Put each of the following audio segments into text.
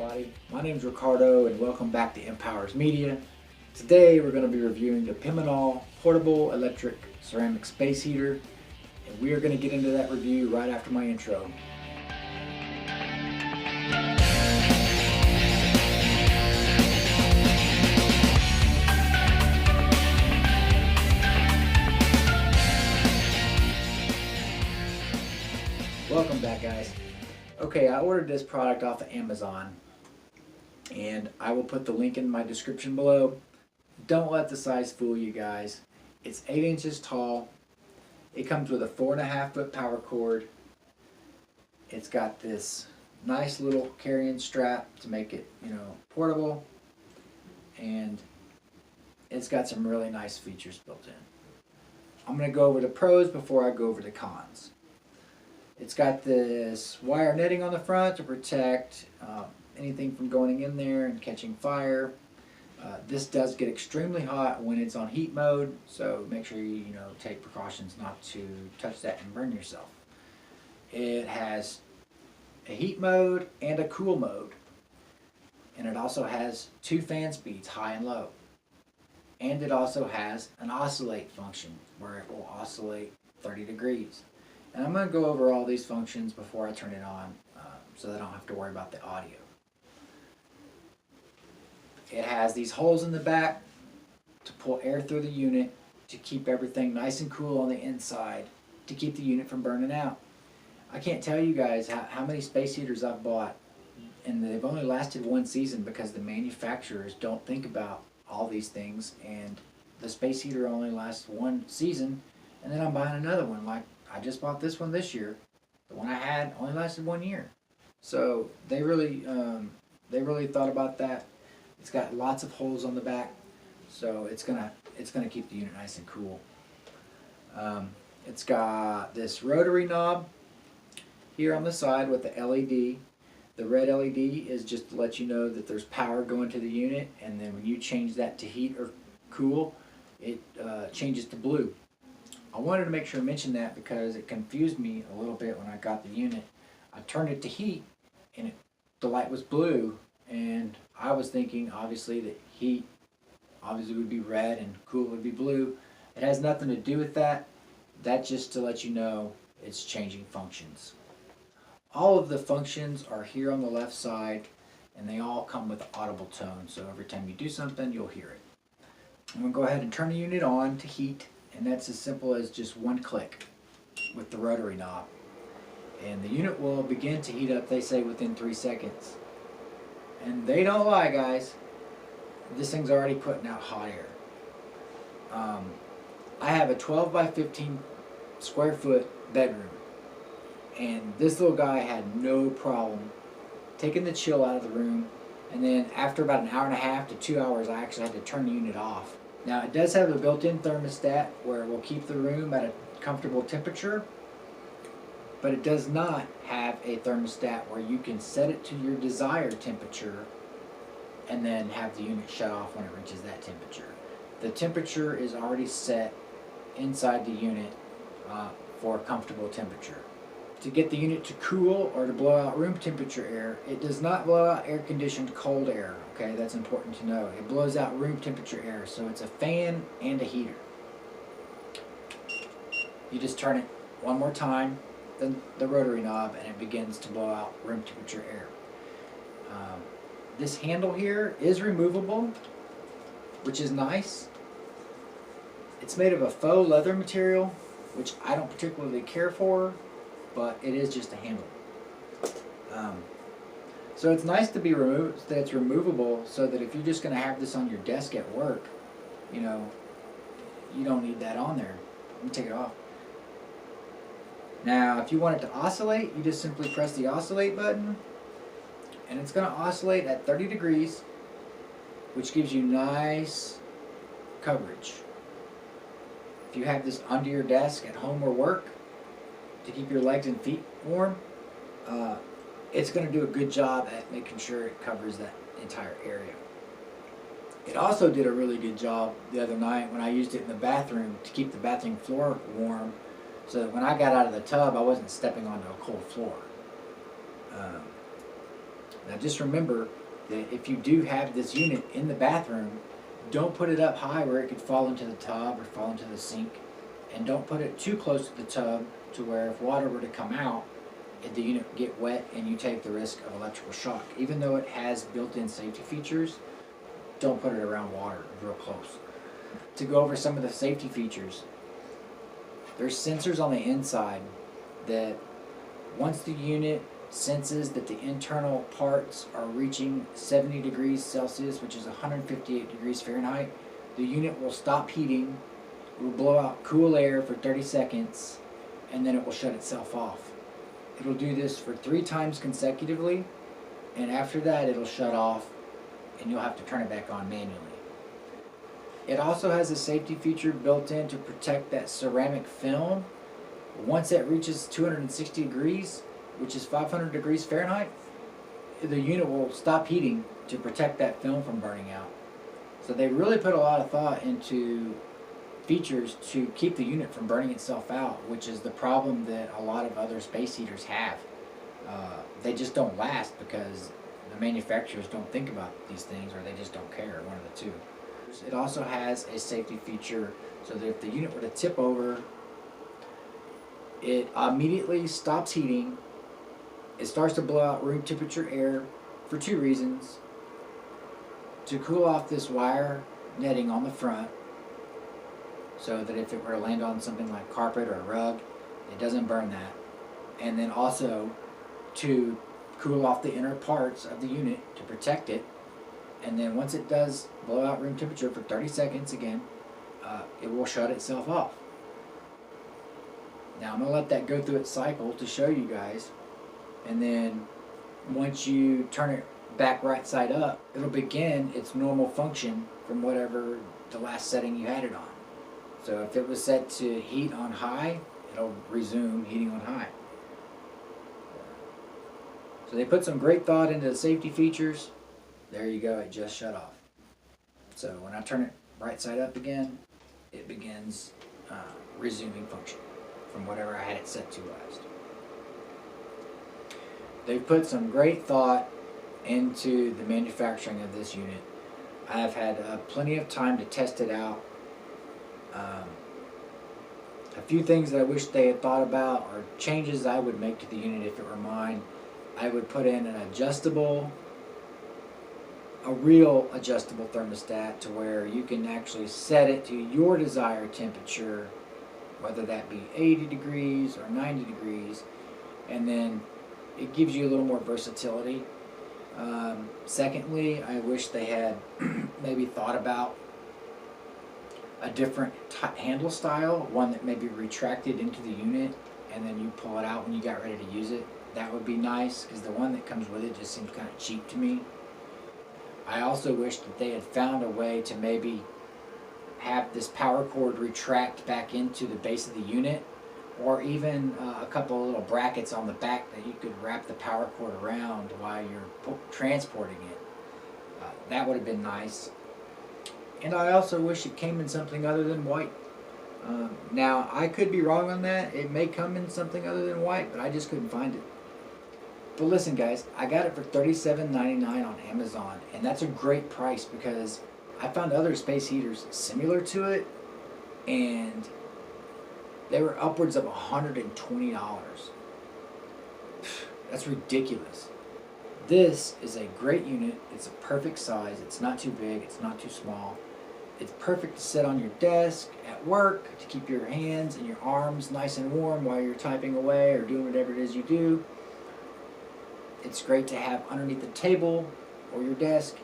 everybody. My name is Ricardo and welcome back to Empowers Media. Today we're going to be reviewing the Pemenol Portable Electric Ceramic Space Heater, and we are going to get into that review right after my intro. Welcome back, guys. Okay, I ordered this product off of Amazon, and I will put the link in my description below. Don't let the size fool you guys. It's 8 inches tall. It comes with a 4.5 foot power cord. It's got this nice little carrying strap to make it, portable, and it's got some really nice features built in. I'm going to go over the pros before I go over the cons. It's got this wire netting on the front to protect anything from going in there and catching fire. This does get extremely hot when it's on heat mode, so make sure you take precautions not to touch that and burn yourself. It has a heat mode and a cool mode, and it also has 2 fan speeds, high and low. And it also has an oscillate function where it will oscillate 30 degrees. And I'm going to go over all these functions before I turn it on so that I don't have to worry about the audio. It has these holes in the back to pull air through the unit to keep everything nice and cool on the inside to keep the unit from burning out. I can't tell you guys how many space heaters I've bought, and they've only lasted 1 season because the manufacturers don't think about all these things, and the space heater only lasts 1 season, and then I'm buying another one. Like, I just bought this one this year. The one I had only lasted 1 year. So they really thought about that. It's got lots of holes on the back, so it's gonna keep the unit nice and cool. It's got this rotary knob here on the side with the LED. The red LED is just to let you know that there's power going to the unit, and then when you change that to heat or cool, it changes to blue. I wanted to make sure to mention that because it confused me a little bit when I got the unit. I turned it to heat and the light was blue, and I was thinking obviously that heat obviously would be red and cool would be blue. It has nothing to do with that. That's just to let you know it's changing functions. All of the functions are here on the left side, and they all come with audible tone, so every time you do something you'll hear it. I'm going to go ahead and turn the unit on to heat. And that's as simple as just 1 click with the rotary knob. And the unit will begin to heat up, they say, within 3 seconds. And they don't lie, guys. This thing's already putting out hot air. I have a 12 by 15 square foot bedroom. And this little guy had no problem taking the chill out of the room. And then after about an hour and a half to 2 hours, I actually had to turn the unit off. Now, it does have a built-in thermostat where it will keep the room at a comfortable temperature, but it does not have a thermostat where you can set it to your desired temperature and then have the unit shut off when it reaches that temperature. The temperature is already set inside the unit for a comfortable temperature. To get the unit to cool or to blow out room temperature air, it does not blow out air-conditioned cold air. Okay, that's important to know. It blows out room temperature air, so it's a fan and a heater. You just turn it one more time, then the rotary knob, and it begins to blow out room temperature air. This handle here is removable, which is nice. It's made of a faux leather material, which I don't particularly care for, but it is just a handle. So it's nice to be removed, that it's removable, so that if you're just going to have this on your desk at work, you don't need that on there. Let me take it off. Now, if you want it to oscillate, you just simply press the oscillate button, and it's going to oscillate at 30 degrees, which gives you nice coverage. If you have this under your desk at home or work to keep your legs and feet warm, it's going to do a good job at making sure it covers that entire area. It also did a really good job the other night when I used it in the bathroom to keep the bathroom floor warm, so that when I got out of the tub I wasn't stepping onto a cold floor. Now just remember that if you do have this unit in the bathroom, don't put it up high where it could fall into the tub or fall into the sink. And don't put it too close to the tub to where if water were to come out, the unit would get wet and you take the risk of electrical shock. Even though it has built-in safety features, don't put it around water real close. To go over some of the safety features, there's sensors on the inside that once the unit senses that the internal parts are reaching 70 degrees Celsius, which is 158 degrees Fahrenheit, the unit will stop heating, it will blow out cool air for 30 seconds, and then it will shut itself off. It'll do this for 3 times consecutively, and after that it'll shut off and you'll have to turn it back on manually. It also has a safety feature built in to protect that ceramic film. Once it reaches 260 degrees, which is 500 degrees Fahrenheit, the unit will stop heating to protect that film from burning out. So they really put a lot of thought into features to keep the unit from burning itself out, which is the problem that a lot of other space heaters have. They just don't last because the manufacturers don't think about these things, or they just don't care, one of the two. It also has a safety feature so that if the unit were to tip over, it immediately stops heating. It starts to blow out room temperature air for 2 reasons. To cool off this wire netting on the front, so that if it were to land on something like carpet or a rug, it doesn't burn that. And then also to cool off the inner parts of the unit to protect it. And then once it does blow out room temperature for 30 seconds again, it will shut itself off. Now I'm going to let that go through its cycle to show you guys. And then once you turn it back right side up, it'll begin its normal function from whatever the last setting you had it on. So if it was set to heat on high, it'll resume heating on high. So they put some great thought into the safety features. There you go, it just shut off. So when I turn it right side up again, it begins resuming function from whatever I had it set to last. They've put some great thought into the manufacturing of this unit. I've had plenty of time to test it out. A few things that I wish they had thought about, or changes I would make to the unit if it were mine. I would put in an a real adjustable thermostat to where you can actually set it to your desired temperature, whether that be 80 degrees or 90 degrees, and then it gives you a little more versatility. Secondly, I wish they had maybe thought about a different handle style, one that may be retracted into the unit and then you pull it out when you got ready to use it. That would be nice, because the one that comes with it just seems kind of cheap to me. I also wish that they had found a way to maybe have this power cord retract back into the base of the unit, or even a couple of little brackets on the back that you could wrap the power cord around while you're transporting it. That would have been nice. And I also wish it came in something other than white. Now, I could be wrong on that. It may come in something other than white, but I just couldn't find it. But listen, guys, I got it for $37.99 on Amazon, and that's a great price because I found other space heaters similar to it, and they were upwards of $120. That's ridiculous. This is a great unit. It's a perfect size. It's not too big. It's not too small. It's perfect to sit on your desk at work to keep your hands and your arms nice and warm while you're typing away or doing whatever it is you do. It's great to have underneath the table or your desk,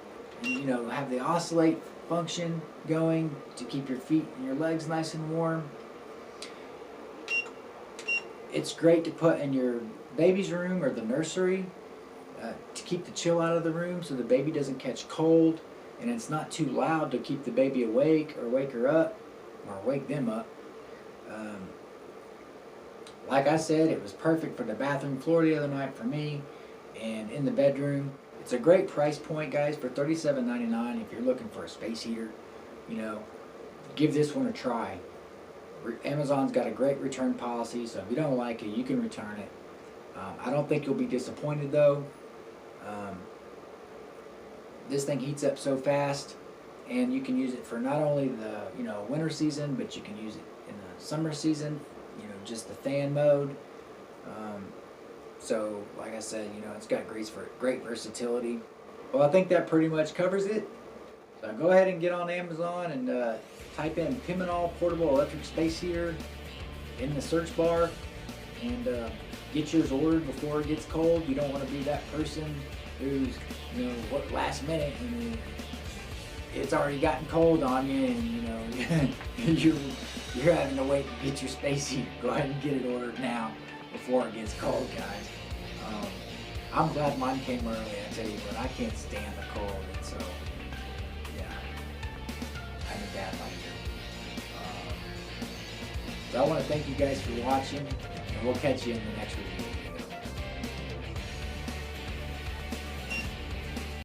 and have the oscillate function going to keep your feet and your legs nice and warm. It's great to put in your baby's room or the nursery to keep the chill out of the room so the baby doesn't catch cold, and it's not too loud to keep the baby awake or wake her up or wake them up. Like I said, it was perfect for the bathroom floor the other night for me, and in the bedroom. It's a great price point, guys, for $37.99 if you're looking for a space heater. Give this one a try. Amazon's got a great return policy, so if you don't like it, you can return it. I don't think you'll be disappointed, though. This thing heats up so fast, and you can use it for not only the winter season, but you can use it in the summer season. Just the fan mode. So like I said, it's got great versatility. Well, I think that pretty much covers it. So go ahead and get on Amazon and type in Pemenol portable electric space heater in the search bar, and get yours ordered before it gets cold. You don't want to be that person who's last minute and it's already gotten cold on you, and you're having to wait to get your space heater. Go ahead and get it ordered now before it gets cold, guys. I'm glad mine came early. I tell you what, I can't stand the cold, and so yeah, I'm a bad like it. So I want to thank you guys for watching, and we'll catch you in the next review.